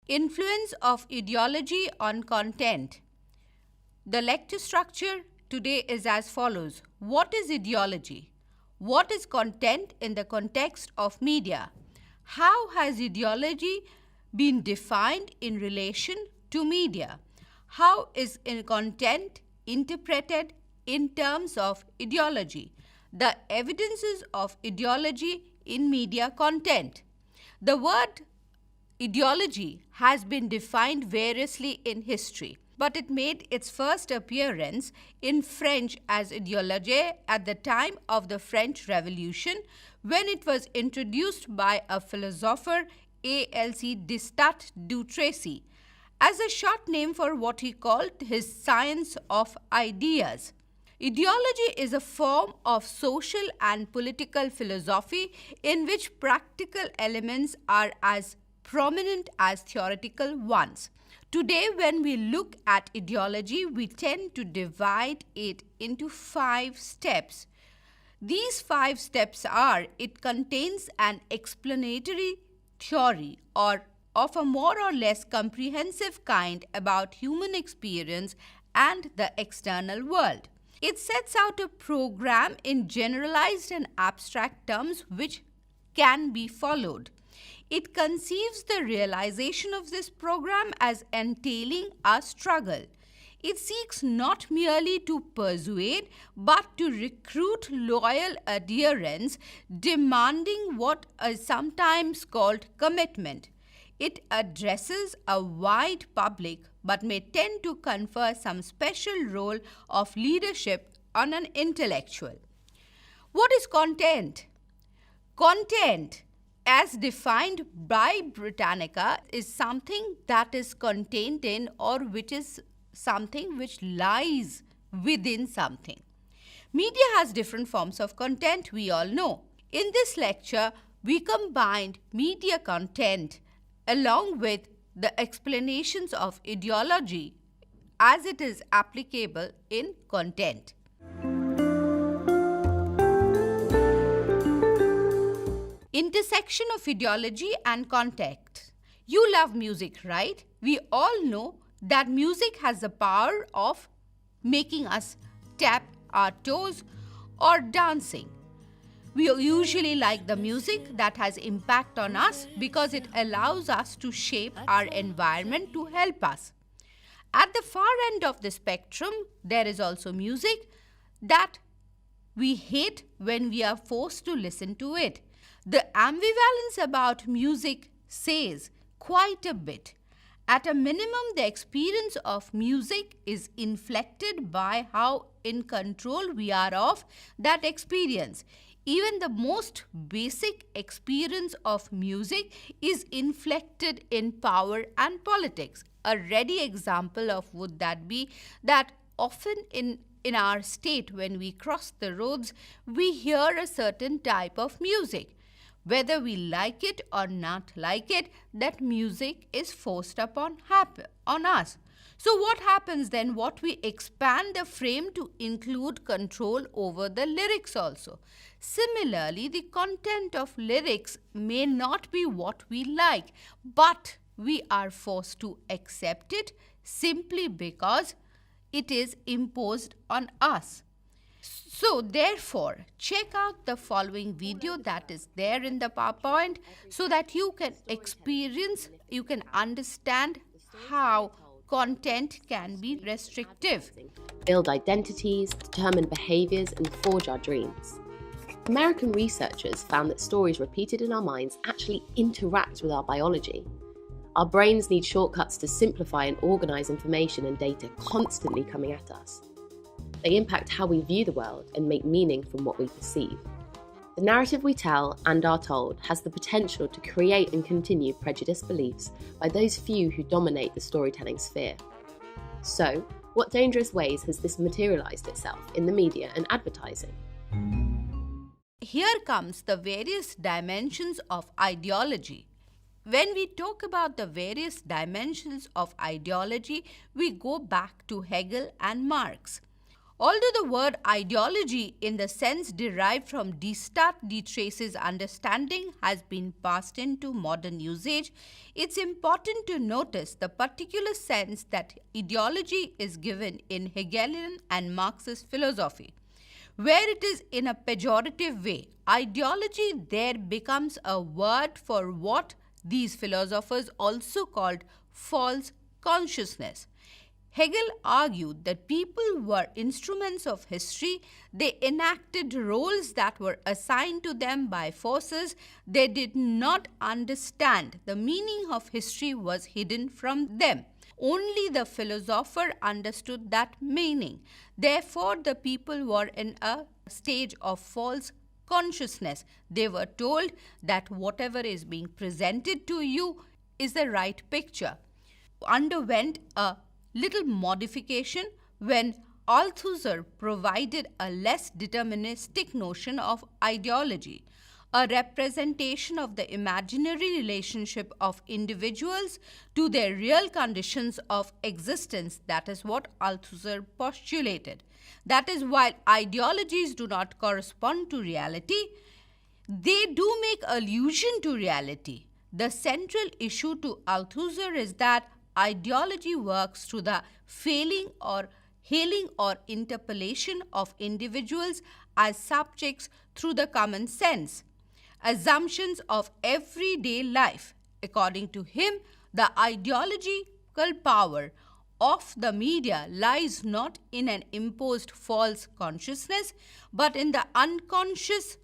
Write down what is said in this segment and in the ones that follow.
Influence of ideology on content. The lecture structure today is as follows. What is ideology? What is content in the context of media? How has ideology been defined in relation to media? How is content interpreted in terms of ideology? The evidences of ideology in media content. The word ideology has been defined variously in history, but it made its first appearance in French as idéologie at the time of the French Revolution, when it was introduced by a philosopher, A.L.C. Destat du Tracy, as a short name for what he called his science of ideas. Ideology is a form of social and political philosophy in which practical elements are as prominent as theoretical ones. Today, when we look at ideology, we tend to divide it into 5 steps. These 5 steps are: it contains an explanatory theory or of a more or less comprehensive kind about human experience and the external world. It sets out a program in generalized and abstract terms which can be followed. It conceives the realization of this program as entailing a struggle. It seeks not merely to persuade but to recruit loyal adherents, demanding what is sometimes called commitment. It addresses a wide public but may tend to confer some special role of leadership on an intellectual. What is content? Content, as defined by Britannica, is something that is contained in or which is something which lies within something. Media has different forms of content, we all know. In this lecture, we combined media content along with the explanations of ideology as it is applicable in content. Intersection of ideology and context. You love music, right? We all know that music has the power of making us tap our toes or dancing. We usually like the music that has impact on us because it allows us to shape our environment to help us. At the far end of the spectrum, there is also music that we hate when we are forced to listen to it. The ambivalence about music says quite a bit. At a minimum, the experience of music is inflected by how in control we are of that experience. Even the most basic experience of music is inflected in power and politics. A ready example of would that be that often in our state, when we cross the roads, we hear a certain type of music. Whether we like it or not like it, that music is forced upon us. So what happens then? What we expand the frame to include control over the lyrics also. Similarly, the content of lyrics may not be what we like, but we are forced to accept it simply because it is imposed on us. So therefore, check out the following video that is there in the PowerPoint so that you can experience, you can understand how content can be restrictive. Build identities, determine behaviors, and forge our dreams. American researchers found that stories repeated in our minds actually interact with our biology. Our brains need shortcuts to simplify and organize information and data constantly coming at us. They impact how we view the world and make meaning from what we perceive. The narrative we tell and are told has the potential to create and continue prejudiced beliefs by those few who dominate the storytelling sphere. So, what dangerous ways has this materialized itself in the media and advertising? Here comes the various dimensions of ideology. When we talk about the various dimensions of ideology, we go back to Hegel and Marx. Although the word ideology, in the sense derived from Descartes de Tracy's understanding, has been passed into modern usage, it's important to notice the particular sense that ideology is given in Hegelian and Marxist philosophy. Where it is in a pejorative way, ideology there becomes a word for what these philosophers also called false consciousness. Hegel argued that people were instruments of history. They enacted roles that were assigned to them by forces they did not understand. The meaning of history was hidden from them. Only the philosopher understood that meaning. Therefore, the people were in a stage of false consciousness. They were told that whatever is being presented to you is the right picture. Underwent a little modification when Althusser provided a less deterministic notion of ideology, a representation of the imaginary relationship of individuals to their real conditions of existence. That is what Althusser postulated. That is, while ideologies do not correspond to reality, they do make allusion to reality. The central issue to Althusser is that ideology works through the hailing or interpellation of individuals as subjects through the common sense, assumptions of everyday life. According to him, the ideological power of the media lies not in an imposed false consciousness, but in the unconscious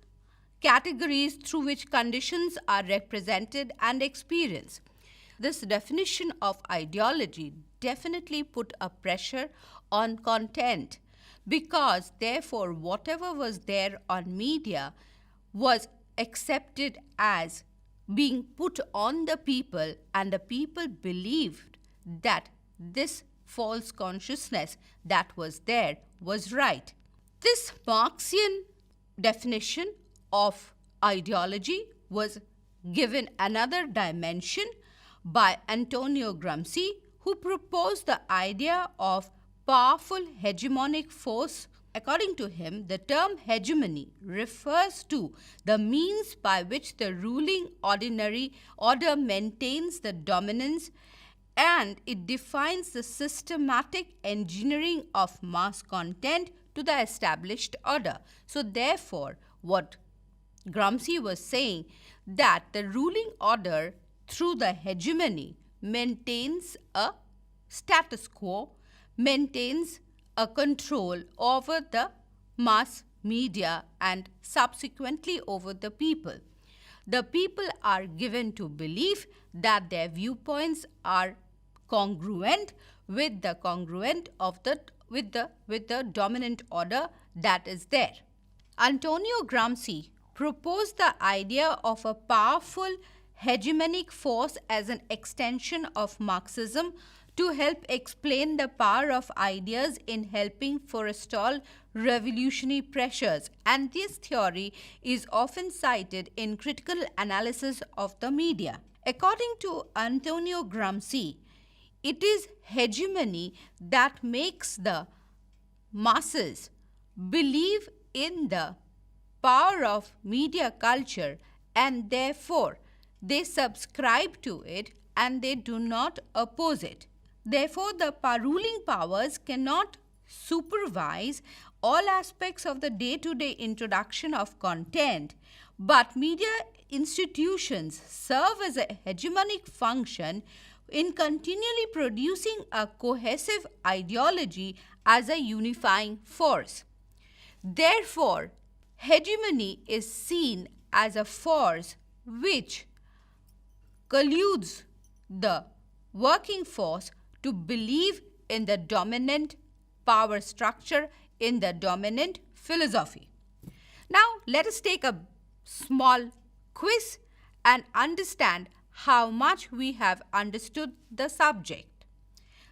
categories through which conditions are represented and experienced. This definition of ideology definitely put a pressure on content, because therefore whatever was there on media was accepted as being put on the people, and the people believed that this false consciousness that was there was right. This Marxian definition of ideology was given another dimension by Antonio Gramsci, who proposed the idea of powerful hegemonic force. According to him, the term hegemony refers to the means by which the ruling ordinary order maintains the dominance, and it defines the systematic engineering of mass content to the established order. So therefore, what Gramsci was saying, that the ruling order through the hegemony maintains a status quo, maintains a control over the mass media and subsequently over the people. The people are given to believe that their viewpoints are congruent with the dominant order that is there. Antonio Gramsci proposed the idea of a powerful hegemonic force as an extension of Marxism to help explain the power of ideas in helping forestall revolutionary pressures, and this theory is often cited in critical analysis of the media. According to Antonio Gramsci, it is hegemony that makes the masses believe in the power of media culture, and therefore they subscribe to it and they do not oppose it. Therefore, the ruling powers cannot supervise all aspects of the day-to-day introduction of content, but media institutions serve as a hegemonic function in continually producing a cohesive ideology as a unifying force. Therefore, hegemony is seen as a force which colludes the working force to believe in the dominant power structure, in the dominant philosophy. Now, let us take a small quiz and understand how much we have understood the subject.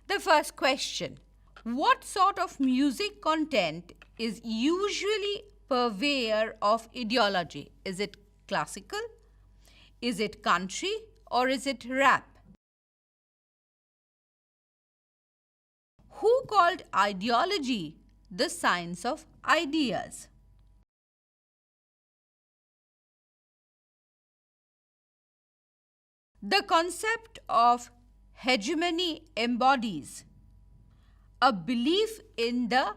The first question: what sort of music content is usually purveyor of ideology? Is it classical? Is it country? Or is it rap? Who called ideology the science of ideas. The concept of hegemony embodies a belief in the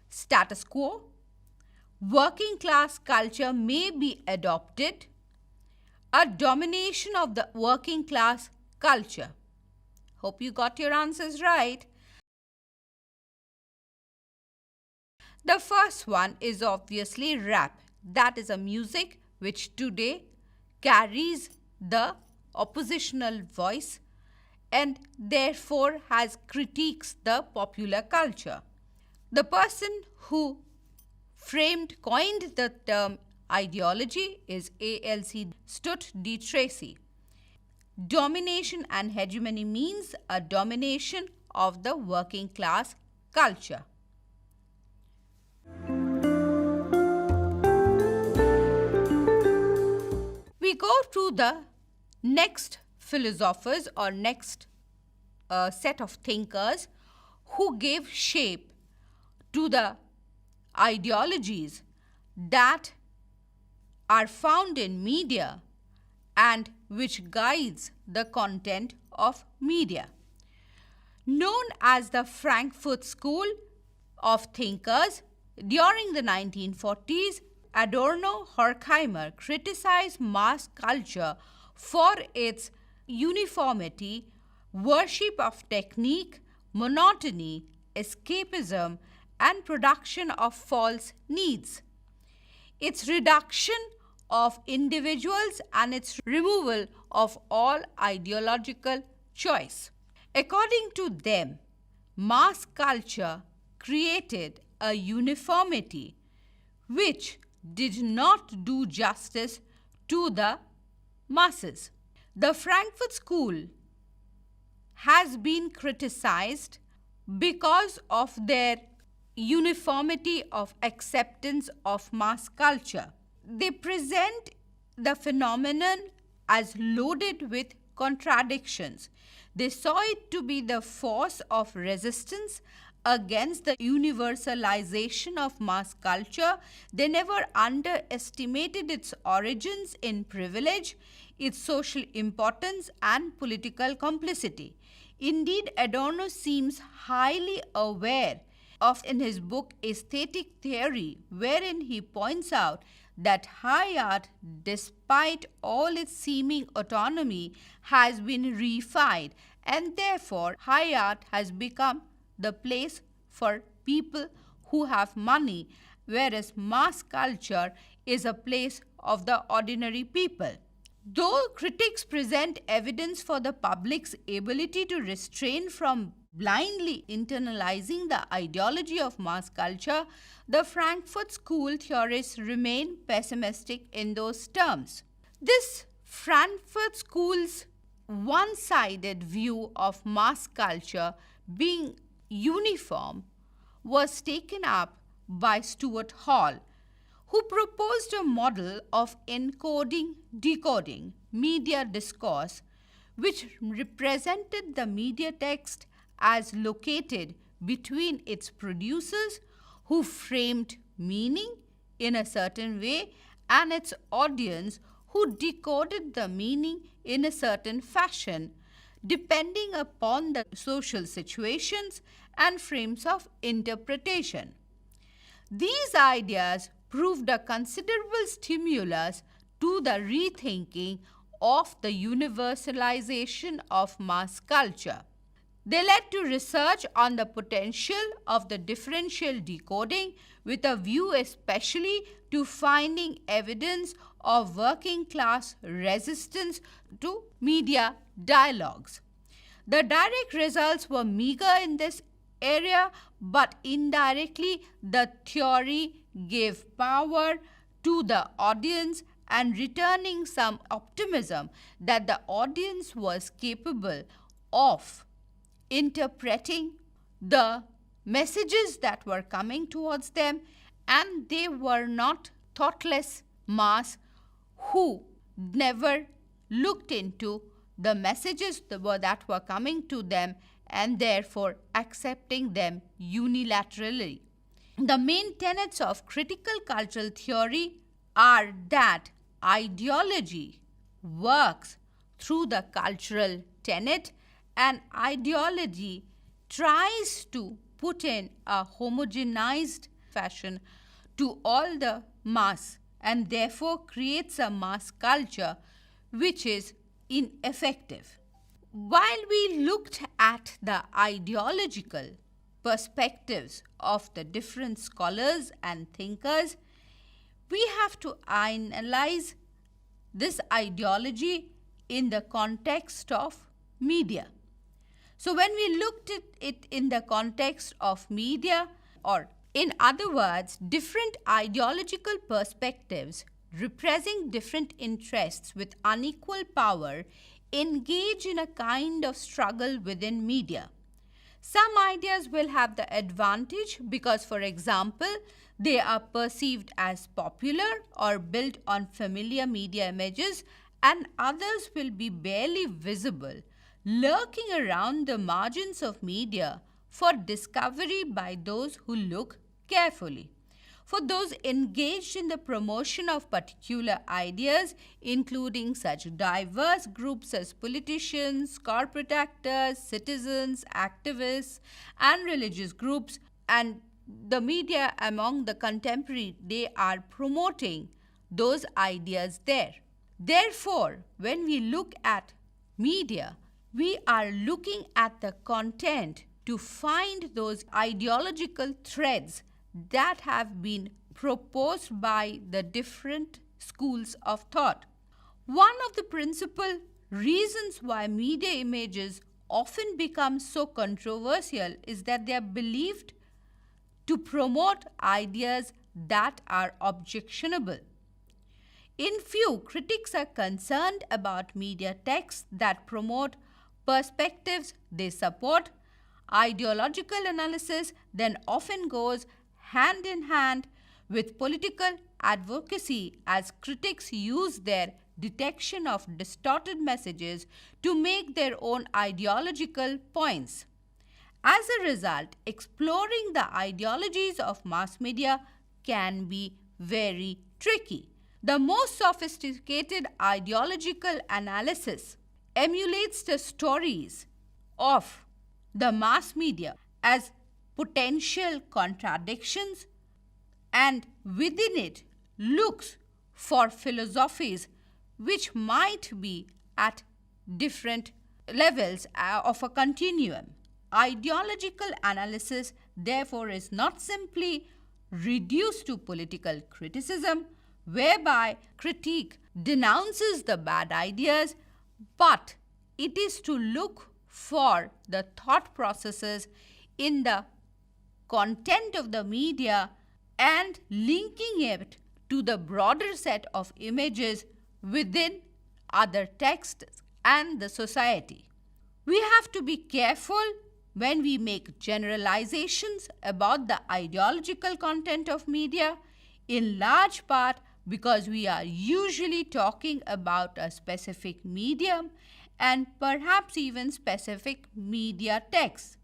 status quo. Working class culture may be adopted, a domination of the working class culture. Hope you got your answers right. The first one is obviously rap. That is a music which today carries the oppositional voice and therefore has critiques the popular culture. The person who coined the term ideology is A.L.C. Stutt D. Tracy. Domination and hegemony means a domination of the working class culture. We go to the next philosophers or next set of thinkers who gave shape to the ideologies that are found in media and which guides the content of media. Known as the Frankfurt School of Thinkers, during the 1940s, Adorno Horkheimer criticized mass culture for its uniformity, worship of technique, monotony, escapism, and production of false needs, its reduction of individuals and its removal of all ideological choice. According to them, mass culture created a uniformity which did not do justice to the masses. The Frankfurt School has been criticized because of their uniformity of acceptance of mass culture. They present the phenomenon as loaded with contradictions. They saw it to be the force of resistance against the universalization of mass culture. They never underestimated its origins in privilege, its social importance, and political complicity. Indeed, Adorno seems highly aware of in his book Aesthetic Theory, wherein he points out that high art, despite all its seeming autonomy, has been reified, and therefore high art has become the place for people who have money, whereas mass culture is a place of the ordinary people. Though critics present evidence for the public's ability to restrain from blindly internalizing the ideology of mass culture, the Frankfurt School theorists remain pessimistic in those terms. This Frankfurt School's one-sided view of mass culture being uniform was taken up by Stuart Hall, who proposed a model of encoding, decoding media discourse, which represented the media text as located between its producers, who framed meaning in a certain way, and its audience, who decoded the meaning in a certain fashion, depending upon the social situations and frames of interpretation. These ideas proved a considerable stimulus to the rethinking of the universalization of mass culture. They led to research on the potential of the differential decoding, with a view especially to finding evidence of working class resistance to media dialogues. The direct results were meager in this area, but indirectly the theory gave power to the audience and returning some optimism that the audience was capable of interpreting the messages that were coming towards them, and they were not thoughtless mass who never looked into the messages that were coming to them and therefore accepting them unilaterally. The main tenets of critical cultural theory are that ideology works through the cultural tenet, and ideology tries to put in a homogenized fashion to all the mass and therefore creates a mass culture which is ineffective. While we looked at the ideological perspectives of the different scholars and thinkers, we have to analyze this ideology in the context of media. So when we looked at it in the context of media, or in other words, different ideological perspectives representing different interests with unequal power engage in a kind of struggle within media. Some ideas will have the advantage because, for example, they are perceived as popular or built on familiar media images, and others will be barely visible, lurking around the margins of media for discovery by those who look carefully. For those engaged in the promotion of particular ideas, including such diverse groups as politicians, corporate actors, citizens, activists, and religious groups, and the media among the contemporary, they are promoting those ideas there. Therefore, when we look at media, we are looking at the content to find those ideological threads that have been proposed by the different schools of thought. One of the principal reasons why media images often become so controversial is that they are believed to promote ideas that are objectionable. In few, critics are concerned about media texts that promote perspectives they support. Ideological analysis then often goes hand in hand with political advocacy as critics use their detection of distorted messages to make their own ideological points. As a result, exploring the ideologies of mass media can be very tricky. The most sophisticated ideological analysis emulates the stories of the mass media as potential contradictions, and within it looks for philosophies which might be at different levels of a continuum. Ideological analysis, therefore, is not simply reduced to political criticism, whereby critique denounces the bad ideas, but it is to look for the thought processes in the content of the media and linking it to the broader set of images within other texts and the society. We have to be careful when we make generalizations about the ideological content of media, in large part because we are usually talking about a specific medium and perhaps even specific media texts.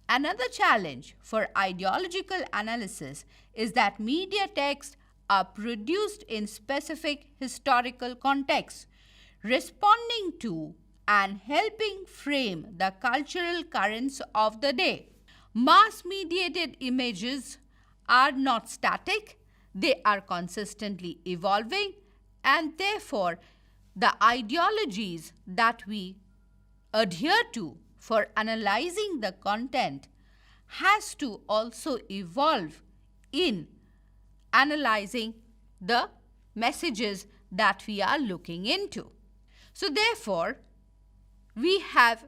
Another challenge for ideological analysis is that media texts are produced in specific historical contexts, responding to and helping frame the cultural currents of the day. Mass-mediated images are not static, they are consistently evolving, and therefore the ideologies that we adhere to for analyzing the content has to also evolve in analyzing the messages that we are looking into. So therefore, we have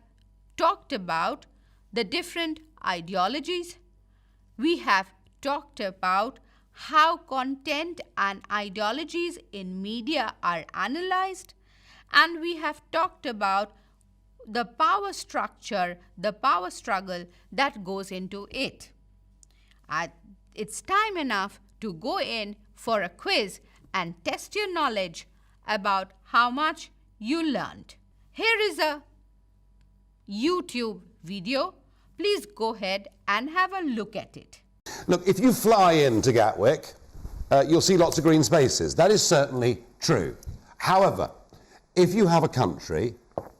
talked about the different ideologies. We have talked about how content and ideologies in media are analyzed, and we have talked about the power structure, the power struggle that goes into it. It's time enough to go in for a quiz and test your knowledge about how much you learned. Here is a YouTube video. Please go ahead and have a look at it. Look, if you fly into Gatwick, you'll see lots of green spaces. That is certainly true. However, if you have a country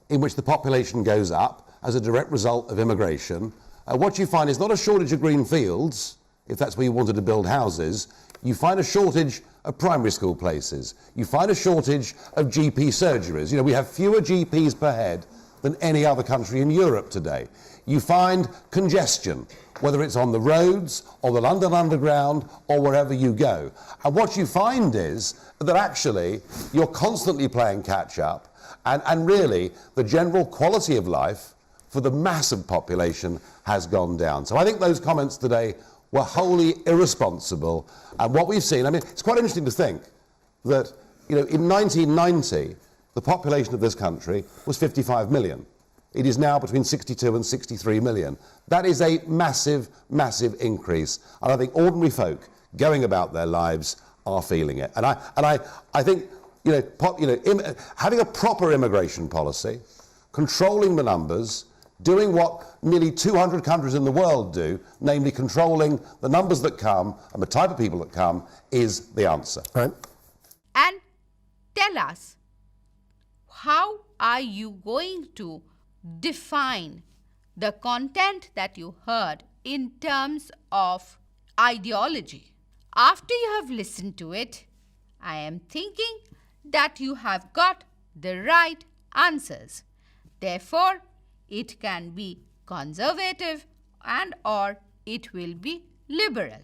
in which the population goes up as a direct result of immigration, what you find is not a shortage of green fields, if that's where you wanted to build houses. You find a shortage of primary school places. You find a shortage of GP surgeries. You know, we have fewer GPs per head than any other country in Europe today. You find congestion, whether it's on the roads or the London Underground or wherever you go. And what you find is that actually you're constantly playing catch up, and really the general quality of life for the massive population has gone down. So I think those comments today were wholly irresponsible. And what we've seen, I mean, it's quite interesting to think that, you know, in 1990, the population of this country was 55 million. It is now between 62 and 63 million. That is a massive, massive increase. And I think ordinary folk going about their lives are feeling it. And I think, having a proper immigration policy, controlling the numbers, doing what nearly 200 countries in the world do, namely controlling the numbers that come and the type of people that come, is the answer. Right. And tell us, how are you going to define the content that you heard in terms of ideology? After you have listened to it, I am thinking that you have got the right answers. Therefore, it can be conservative and or it will be liberal.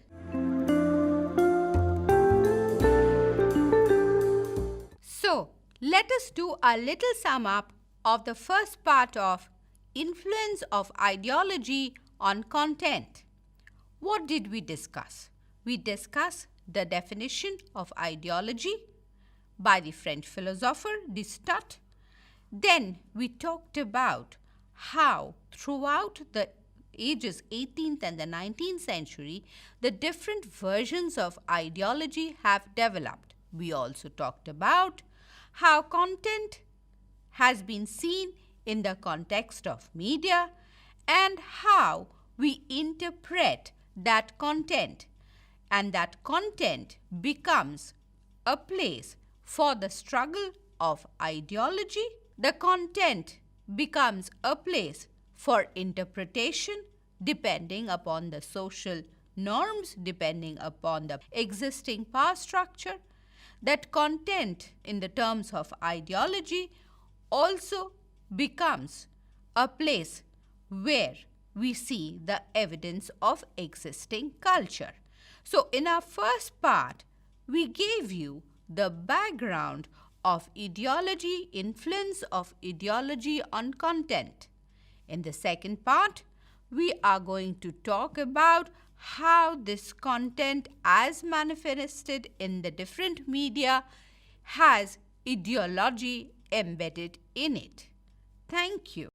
So, let us do a little sum up of the first part of influence of ideology on content. What did we discuss? We discussed the definition of ideology by the French philosopher Descartes. Then we talked about how throughout the ages 18th and the 19th century, the different versions of ideology have developed. We also talked about how content has been seen in the context of media and how we interpret that content, and that content becomes a place for the struggle of ideology. The content becomes a place for interpretation depending upon the social norms, depending upon the existing power structure. That content in the terms of ideology also becomes a place where we see the evidence of existing culture. So in our first part, we gave you the background of ideology, influence of ideology on content. In the second part, we are going to talk about how this content as manifested in the different media has ideology embedded in it. Thank you.